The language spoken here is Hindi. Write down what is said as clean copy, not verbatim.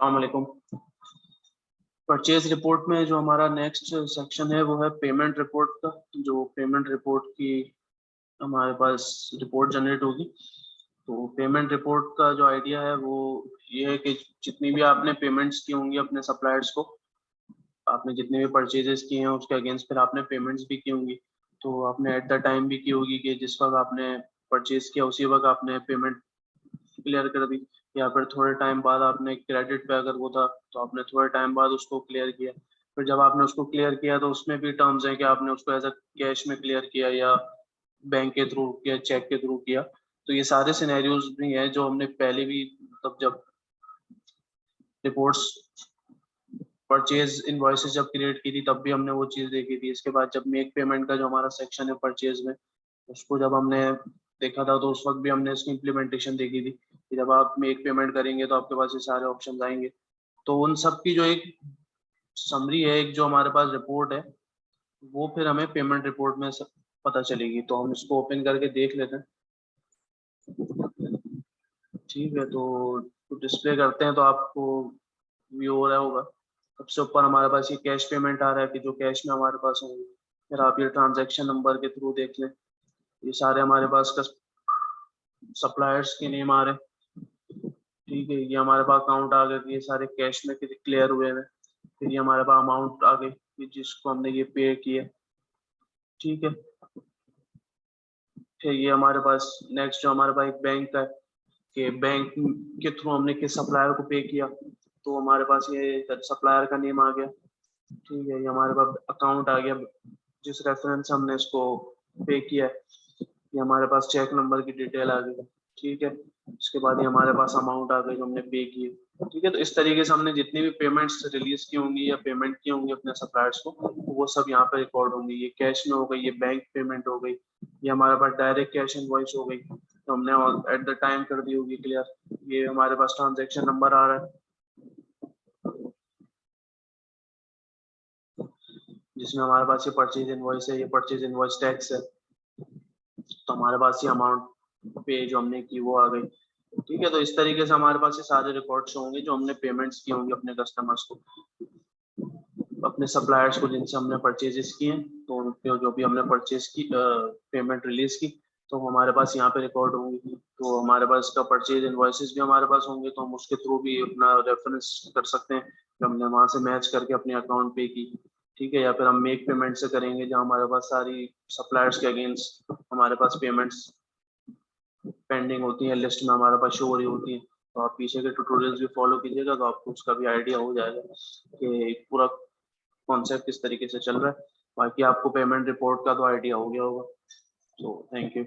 अस्सलामुअलैकुम। परचेज रिपोर्ट में जो हमारा नेक्स्ट सेक्शन है वो है पेमेंट रिपोर्ट का। जो पेमेंट रिपोर्ट की हमारे पास रिपोर्ट जनरेट होगी। तो पेमेंट रिपोर्ट का जो आइडिया है वो ये है कि जितनी भी आपने पेमेंट्स की होंगी अपने सप्लायर्स को, आपने जितने भी परचेजेस किए हैं उसके अगेंस्ट फिर आपने पेमेंट्स भी की होंगी। तो आपने एट द टाइम भी की होगी कि जिस वक्त आपने परचेज किया उसी वक्त आपने पेमेंट क्लियर कर दी, या फिर थोड़े टाइम बाद आपने क्रेडिट पे अगर वो था तो आपने थोड़े टाइम बाद उसको क्लियर किया। फिर जब आपने उसको क्लियर किया तो उसमें भी टर्म्स हैं कि आपने उसको एज अ कैश में क्लियर किया या बैंक के थ्रू या चेक के थ्रू किया। तो ये सारे सिनेरियोज भी हैं जो हमने पहले भी मतलब जब रिपोर्ट्स परचेज इनवॉइसेस जब क्रिएट की थी तब भी हमने वो चीज़ देखी थी। इसके बाद जब मेक पेमेंट का जो हमारा सेक्शन है परचेज में, उसको जब हमने देखा था तो उस वक्त भी हमने इसकी इम्प्लीमेंटेशन देखी थी कि जब आप मेक पेमेंट करेंगे तो आपके पास ये सारे ऑप्शंस आएंगे। तो उन सब की जो एक समरी है, एक जो हमारे पास रिपोर्ट है, वो फिर हमें पेमेंट रिपोर्ट में सब पता चलेगी। तो हम इसको ओपन करके देख लेते हैं। ठीक है, तो डिस्प्ले करते हैं तो आपको व्यू हो रहा होगा। सबसे ऊपर हमारे पास ये कैश पेमेंट आ रहा है कि जो कैश में हमारे पास होंगे। फिर आप ये ट्रांजैक्शन नंबर के थ्रू देख लें, ये सारे हमारे पास सप्लायर्स के नेम आ रहे हैं। ठीक है, ये हमारे पास अकाउंट आ गए, ये सारे कैश में क्लियर हुए हैं। फिर ये हमारे पास अमाउंट आ गई कि जिसको हमने ये पे किया। ठीक है, फिर ये हमारे पास नेक्स्ट जो हमारे पास एक बैंक का है कि बैंक के थ्रू हमने किस सप्लायर को पे किया। तो हमारे पास ये सप्लायर का नेम आ गया। ठीक है, ये हमारे पास अकाउंट आ गया जिस रेफरेंस से हमने इसको पे किया है। ये हमारे पास चेक नंबर की डिटेल आ गई। ठीक है, उसके बाद ये हमारे पास अमाउंट आ गई जो हमने पे की। ठीक है, तो इस तरीके से हमने जितनी भी पेमेंट्स रिलीज की होंगी या पेमेंट की होंगी अपने सप्लायर्स को, वो सब यहाँ पे रिकॉर्ड होंगी। ये कैश में हो गई, ये बैंक पेमेंट हो गई, ये हमारे पास डायरेक्ट कैश इनवॉइस हो गई तो हमने एट द टाइम कर दी होगी क्लियर। ये हमारे पास ट्रांजेक्शन नंबर आ रहा है जिसमें हमारे पास ये परचेज इनवॉइस है, ये परचेज इनवॉइस टैक्स है। तो हमारे पास ये अमाउंट पे जो हमने की वो आ गई। ठीक है, तो इस तरीके से हमारे पास ये सारे रिकॉर्ड्स होंगे जो हमने पेमेंट्स की होंगी अपने कस्टमर्स को, अपने सप्लायर्स को जिनसे हमने परचेजेस किए। तो उनके जो भी हमने परचेज की पेमेंट रिलीज की तो हमारे पास यहाँ पे रिकॉर्ड होंगी। तो हमारे पास इसका परचेज इनवॉइसेस भी हमारे पास होंगे तो हम उसके थ्रू भी अपना रेफरेंस कर सकते हैं कि हमने वहां से मैच करके अपने अकाउंट पे की। ठीक है, या फिर हम मेक पेमेंट से करेंगे जहाँ हमारे पास सारी सप्लायर्स के अगेंस्ट हमारे पास पेमेंट्स पेंडिंग होती है, लिस्ट में हमारे पास शो हो रही होती है। तो आप पीछे के ट्यूटोरियल्स भी फॉलो कीजिएगा तो आपको उसका भी आइडिया हो जाएगा कि पूरा कॉन्सेप्ट किस तरीके से चल रहा है। बाकी आपको पेमेंट रिपोर्ट का तो आइडिया हो गया होगा। तो थैंक यू।